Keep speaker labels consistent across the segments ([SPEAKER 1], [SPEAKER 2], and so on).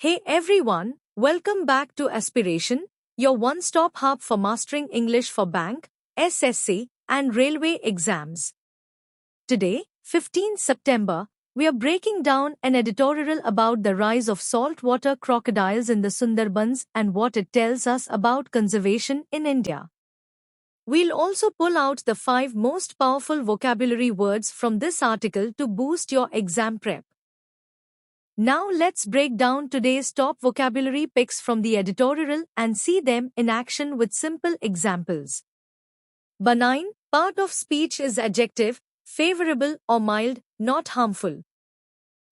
[SPEAKER 1] Hey everyone, welcome back to Aspiration, your one-stop hub for mastering English for bank, SSC, and railway exams. Today, 15 September, we are breaking down an editorial about the rise of saltwater crocodiles in the Sundarbans and what it tells us about conservation in India. We'll also pull out the 5 most powerful vocabulary words from this article to boost your exam prep. Now let's break down today's top vocabulary picks from the editorial and see them in action with simple examples. Benign, part of speech is adjective, favorable or mild, not harmful.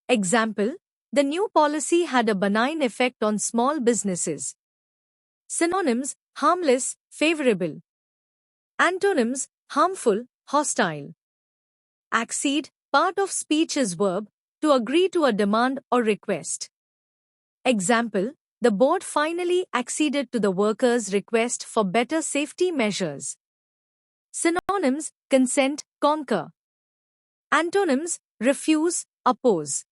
[SPEAKER 1] Example, the new policy had a benign effect on small businesses. Synonyms, harmless, favorable. Antonyms, harmful, hostile. Accede, part of speech is verb, to agree to a demand or request. Example, the board finally acceded to the workers' request for better safety measures. Synonyms, consent, conquer. Antonyms, refuse, oppose.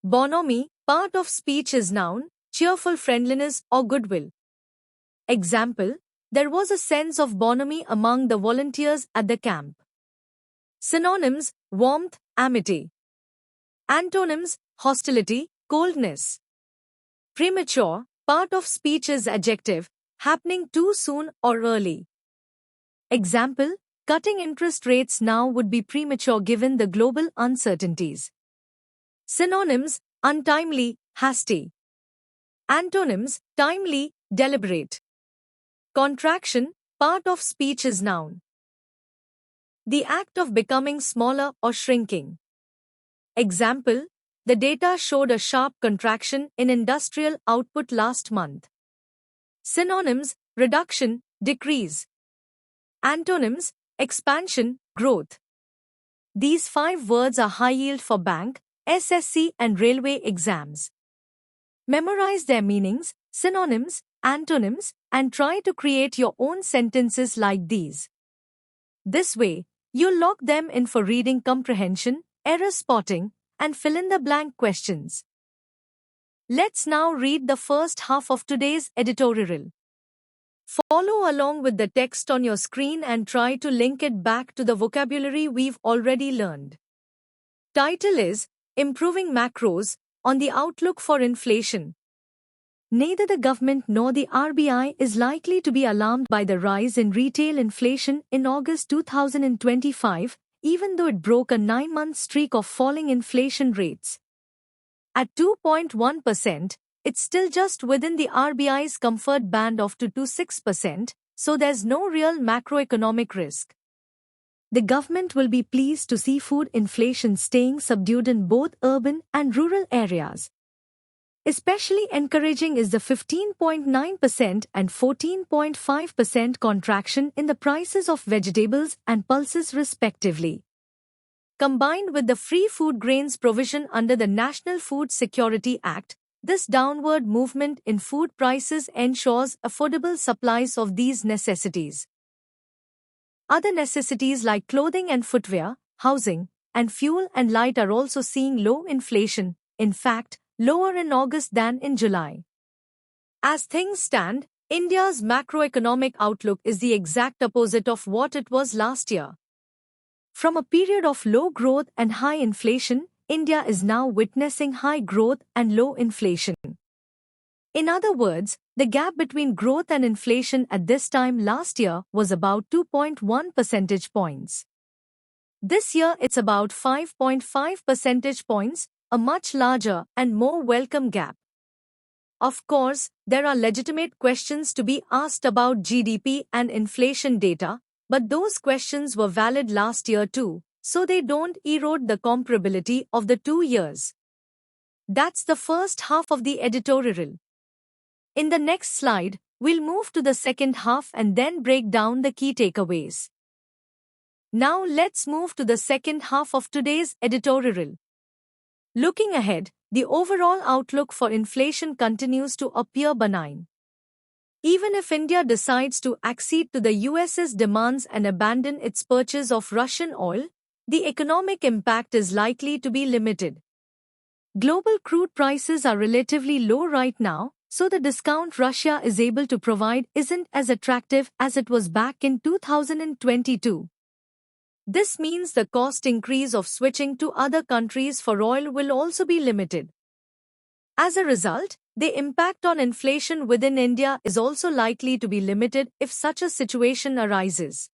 [SPEAKER 1] Bonhomie, part of speech is noun, cheerful friendliness or goodwill. Example, there was a sense of bonhomie among the volunteers at the camp. Synonyms, warmth, amity. Antonyms, hostility, coldness. Premature, part of speech is adjective, happening too soon or early. Example, cutting interest rates now would be premature given the global uncertainties. Synonyms, untimely, hasty. Antonyms, timely, deliberate. Contraction, part of speech is noun. The act of becoming smaller or shrinking. Example, the data showed a sharp contraction in industrial output last month. Synonyms, reduction, decrease. Antonyms, expansion, growth. These 5 words are high yield for bank, SSC and railway exams. Memorize their meanings, synonyms, antonyms, and try to create your own sentences like these. This way, you'll lock them in for reading comprehension, error spotting, and fill-in-the-blank questions. Let's now read the first half of today's editorial. Follow along with the text on your screen and try to link it back to the vocabulary we've already learned. Title is, Improving Macros, on the Outlook for Inflation. Neither the government nor the RBI is likely to be alarmed by the rise in retail inflation in August 2025, even though it broke a 9-month streak of falling inflation rates. At 2.1%, it's still just within the RBI's comfort band of 2 to 6%, so there's no real macroeconomic risk. The government will be pleased to see food inflation staying subdued in both urban and rural areas. Especially encouraging is the 15.9% and 14.5% contraction in the prices of vegetables and pulses respectively. Combined with the free food grains provision under the National Food Security Act, this downward movement in food prices ensures affordable supplies of these necessities. Other necessities like clothing and footwear, housing, and fuel and light are also seeing low inflation, in fact, lower in August than in July. As things stand, India's macroeconomic outlook is the exact opposite of what it was last year. From a period of low growth and high inflation, India is now witnessing high growth and low inflation. In other words, the gap between growth and inflation at this time last year was about 2.1 percentage points. This year it's about 5.5 percentage points, a much larger and more welcome gap. Of course, there are legitimate questions to be asked about GDP and inflation data, but those questions were valid last year too, so they don't erode the comparability of the 2 years. That's the first half of the editorial. In the next slide, we'll move to the second half and then break down the key takeaways. Now let's move to the second half of today's editorial. Looking ahead, the overall outlook for inflation continues to appear benign. Even if India decides to accede to the US's demands and abandon its purchase of Russian oil, the economic impact is likely to be limited. Global crude prices are relatively low right now, so the discount Russia is able to provide isn't as attractive as it was back in 2022. This means the cost increase of switching to other countries for oil will also be limited. As a result, the impact on inflation within India is also likely to be limited if such a situation arises.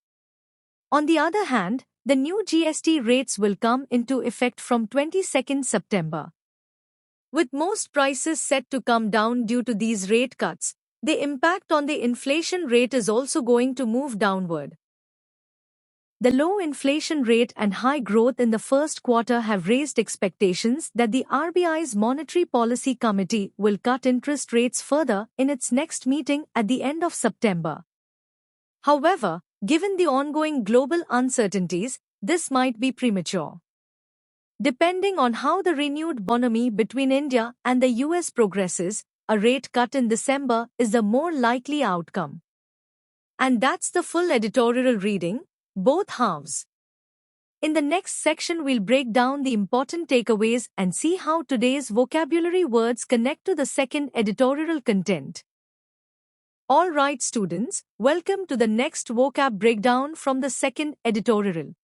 [SPEAKER 1] On the other hand, the new GST rates will come into effect from 22nd September. With most prices set to come down due to these rate cuts, the impact on the inflation rate is also going to move downward. The low inflation rate and high growth in the first quarter have raised expectations that the RBI's Monetary Policy Committee will cut interest rates further in its next meeting at the end of September. However, given the ongoing global uncertainties, this might be premature. Depending on how the renewed bonhomie between India and the US progresses, a rate cut in December is the more likely outcome. And that's the full editorial reading, both halves. In the next section, we'll break down the important takeaways and see how today's vocabulary words connect to the second editorial content. All right, students, welcome to the next vocab breakdown from the second editorial.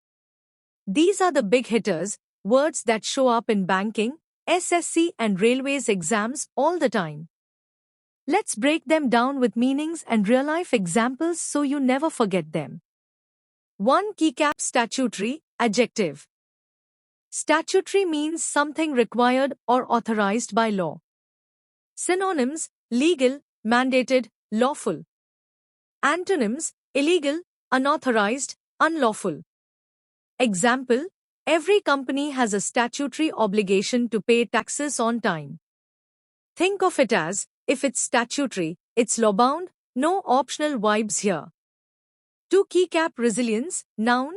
[SPEAKER 1] These are the big hitters, words that show up in banking, SSC and railways exams all the time. Let's break them down with meanings and real-life examples so you never forget them. 1. Keycap statutory, adjective. Statutory means something required or authorized by law. Synonyms: legal, mandated, lawful. Antonyms: illegal, unauthorized, unlawful. Example: every company has a statutory obligation to pay taxes on time. Think of it as, if it's statutory, it's law-bound, no optional vibes here. 2. Keycap resilience, noun.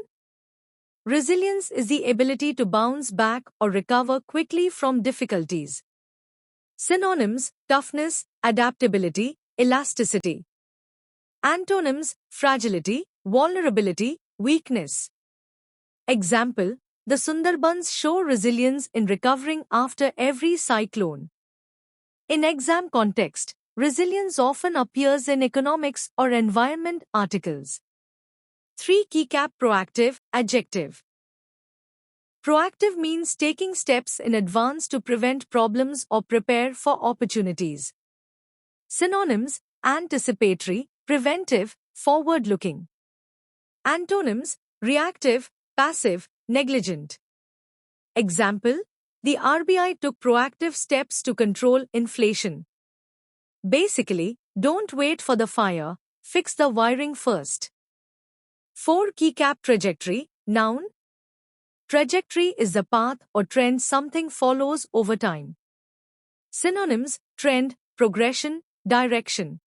[SPEAKER 1] Resilience is the ability to bounce back or recover quickly from difficulties. Synonyms: toughness, adaptability, elasticity. Antonyms: fragility, vulnerability, weakness. Example: the Sundarbans show resilience in recovering after every cyclone. In exam context, resilience often appears in economics or environment articles. 3. Keycap proactive, adjective. Proactive means taking steps in advance to prevent problems or prepare for opportunities. Synonyms: anticipatory, preventive, forward-looking. Antonyms: reactive, passive, negligent. Example: the RBI took proactive steps to control inflation. Basically, don't wait for the fire, fix the wiring first. 4. Keycap trajectory, noun. Trajectory is the path or trend something follows over time. Synonyms: trend, progression, direction.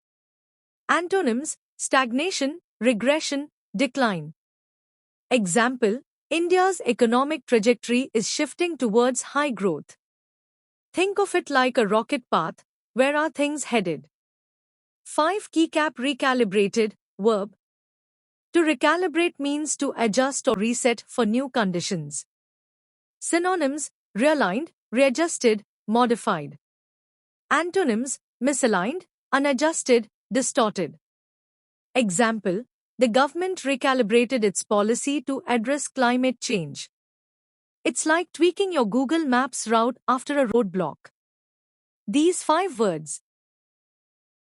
[SPEAKER 1] Antonyms: stagnation, regression, decline. Example: India's economic trajectory is shifting towards high growth. Think of it like a rocket path. Where are things headed? 5. Keycap recalibrated, verb. To recalibrate means to adjust or reset for new conditions. Synonyms: realigned, readjusted, modified. Antonyms: misaligned, unadjusted, distorted. Example: the government recalibrated its policy to address climate change. It's like tweaking your Google Maps route after a roadblock. These 5 words: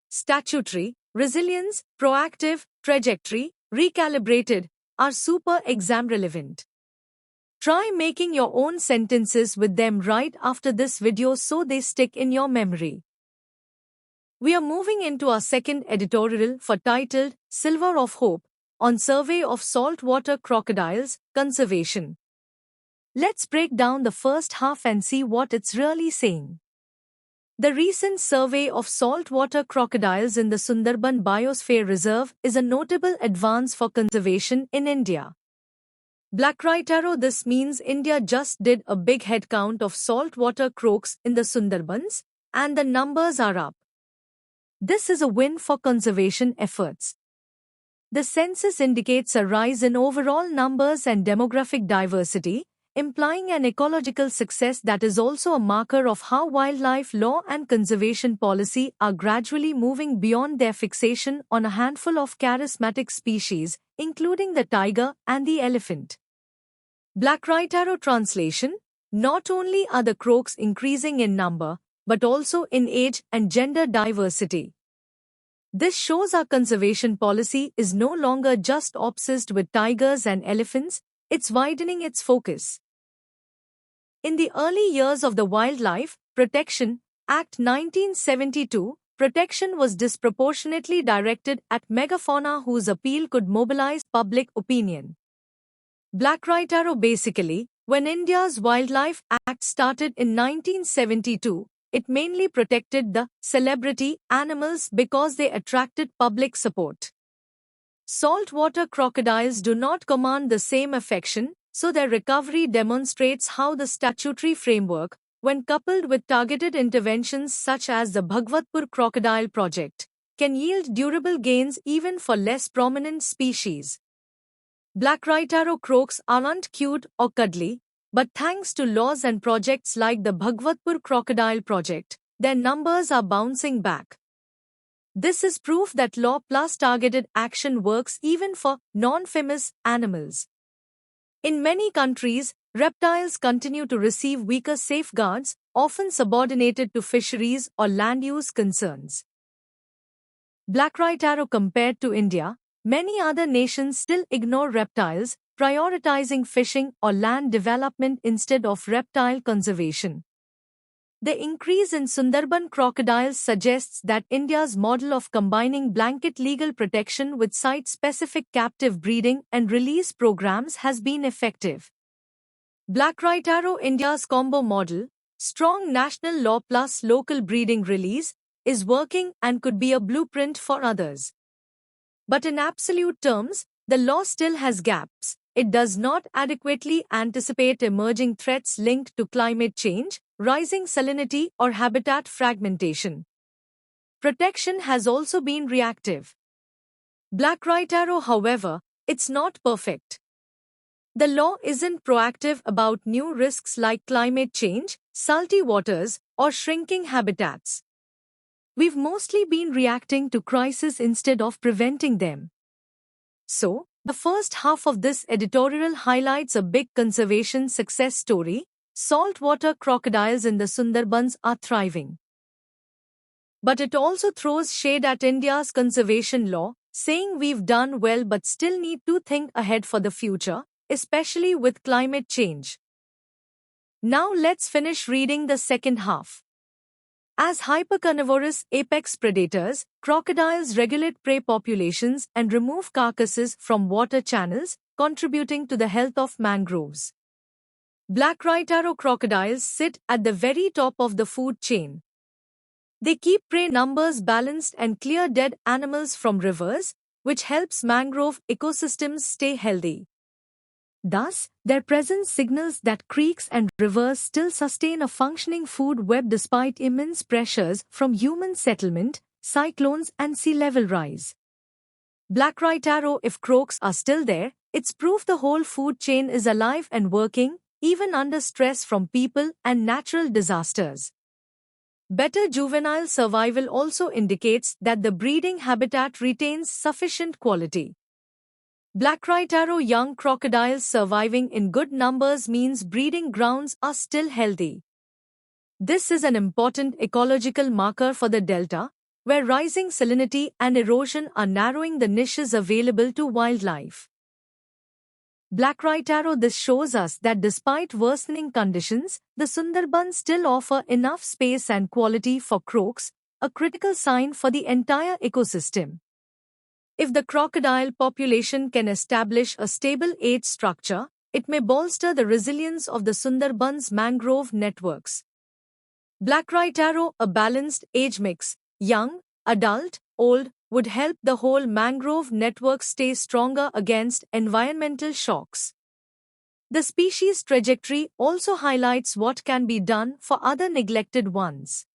[SPEAKER 1] statutory, resilience, proactive, trajectory, recalibrated, are super exam relevant. Try making your own sentences with them right after this video so they stick in your memory. We are moving into our second editorial for titled Silver of Hope on Survey of Saltwater Crocodiles, Conservation. Let's break down the first half and see what it's really saying. The recent survey of saltwater crocodiles in the Sundarban Biosphere Reserve is a notable advance for conservation in India. Black right arrow. This means India just did a big head count of saltwater crocs in the Sundarbans, and the numbers are up. This is a win for conservation efforts. The census indicates a rise in overall numbers and demographic diversity, implying an ecological success that is also a marker of how wildlife law and conservation policy are gradually moving beyond their fixation on a handful of charismatic species, including the tiger and the elephant. Black Right Arrow translation: not only are the crocs increasing in number, but also in age and gender diversity. This shows our conservation policy is no longer just obsessed with tigers and elephants, it's widening its focus. In the early years of the Wildlife Protection Act 1972, protection was disproportionately directed at megafauna whose appeal could mobilize public opinion. Black Right Arrow basically, when India's Wildlife Act started in 1972, it mainly protected the celebrity animals because they attracted public support. Saltwater crocodiles do not command the same affection, so their recovery demonstrates how the statutory framework, when coupled with targeted interventions such as the Bhagwatpur Crocodile Project, can yield durable gains even for less prominent species. Black Right Arrow crocs aren't cute or cuddly, but thanks to laws and projects like the Bhagwatpur Crocodile Project, their numbers are bouncing back. This is proof that law plus targeted action works even for non-famous animals. In many countries, reptiles continue to receive weaker safeguards, often subordinated to fisheries or land use concerns. Black Right Arrow compared to India, many other nations still ignore reptiles, prioritizing fishing or land development instead of reptile conservation. The increase in Sundarban crocodiles suggests that India's model of combining blanket legal protection with site-specific captive breeding and release programs has been effective. Black Right Arrow India's combo model, strong national law plus local breeding release, is working and could be a blueprint for others. But in absolute terms, the law still has gaps. It does not adequately anticipate emerging threats linked to climate change, rising salinity, or habitat fragmentation. Protection has also been reactive. Black Right Arrow, however, it's not perfect. The law isn't proactive about new risks like climate change, salty waters, or shrinking habitats. We've mostly been reacting to crises instead of preventing them. So, the first half of this editorial highlights a big conservation success story. Saltwater crocodiles in the Sundarbans are thriving. But it also throws shade at India's conservation law, saying we've done well but still need to think ahead for the future, especially with climate change. Now let's finish reading the second half. As hypercarnivorous apex predators, crocodiles regulate prey populations and remove carcasses from water channels, contributing to the health of mangroves. Black Right Arrow crocodiles sit at the very top of the food chain. They keep prey numbers balanced and clear dead animals from rivers, which helps mangrove ecosystems stay healthy. Thus, their presence signals that creeks and rivers still sustain a functioning food web despite immense pressures from human settlement, cyclones, and sea level rise. Black Right Arrow, if crocs are still there, it's proof the whole food chain is alive and working, even under stress from people and natural disasters. Better juvenile survival also indicates that the breeding habitat retains sufficient quality. Black Right Arrow young crocodiles surviving in good numbers means breeding grounds are still healthy. This is an important ecological marker for the delta, where rising salinity and erosion are narrowing the niches available to wildlife. Black Right Arrow, this shows us that despite worsening conditions, the Sundarbans still offer enough space and quality for crocs, a critical sign for the entire ecosystem. If the crocodile population can establish a stable age structure, it may bolster the resilience of the Sundarbans mangrove networks. Black Right Arrow, a balanced age mix, young, adult, old, would help the whole mangrove network stay stronger against environmental shocks. The species trajectory also highlights what can be done for other neglected ones.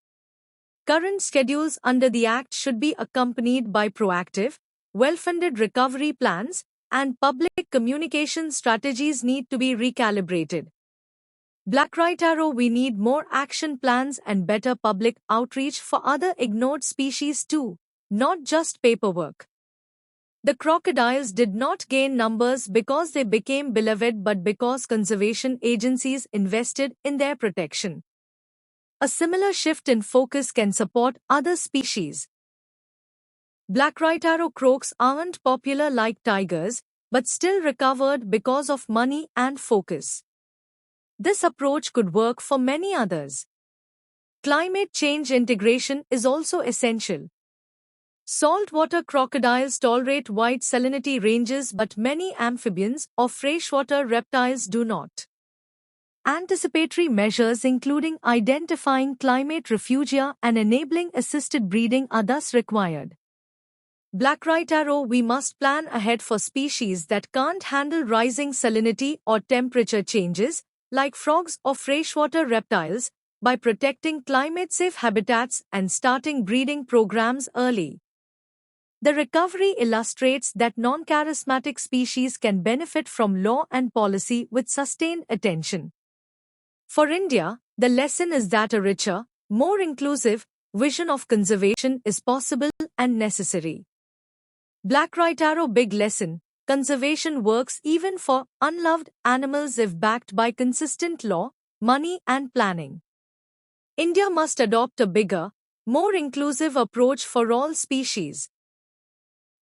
[SPEAKER 1] Current schedules under the Act should be accompanied by proactive, well-funded recovery plans, and public communication strategies need to be recalibrated. Black Right Arrow, we need more action plans and better public outreach for other ignored species too, not just paperwork. The crocodiles did not gain numbers because they became beloved but because conservation agencies invested in their protection. A similar shift in focus can support other species. Black Right Arrow croaks aren't popular like tigers, but still recovered because of money and focus. This approach could work for many others. Climate change integration is also essential. Saltwater crocodiles tolerate wide salinity ranges, but many amphibians or freshwater reptiles do not. Anticipatory measures including identifying climate refugia and enabling assisted breeding are thus required. Black Right Arrow, we must plan ahead for species that can't handle rising salinity or temperature changes, like frogs or freshwater reptiles, by protecting climate-safe habitats and starting breeding programs early. The recovery illustrates that non-charismatic species can benefit from law and policy with sustained attention. For India, the lesson is that a richer, more inclusive vision of conservation is possible and necessary. Black Right Arrow, big lesson: conservation works even for unloved animals if backed by consistent law, money and planning. India must adopt a bigger, more inclusive approach for all species.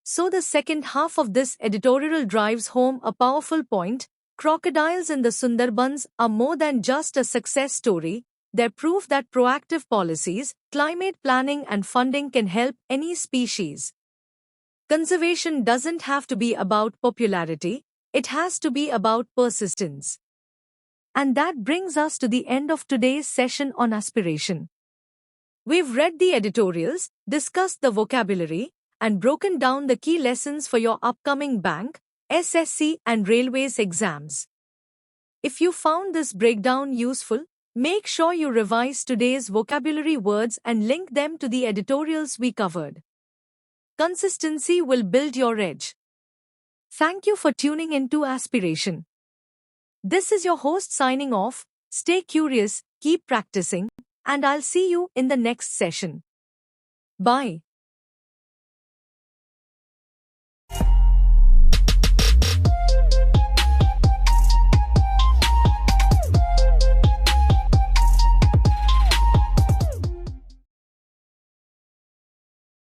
[SPEAKER 1] So the second half of this editorial drives home a powerful point: crocodiles in the Sundarbans are more than just a success story, they're proof that proactive policies, climate planning and funding can help any species. Conservation doesn't have to be about popularity, it has to be about persistence. And that brings us to the end of today's session on aspiration. We've read the editorials, discussed the vocabulary, and broken down the key lessons for your upcoming bank, SSC, and railways exams. If you found this breakdown useful, make sure you revise today's vocabulary words and link them to the editorials we covered. Consistency will build your edge. Thank you for tuning into Aspiration. This is your host signing off. Stay curious, keep practicing, and I'll see you in the next session. Bye.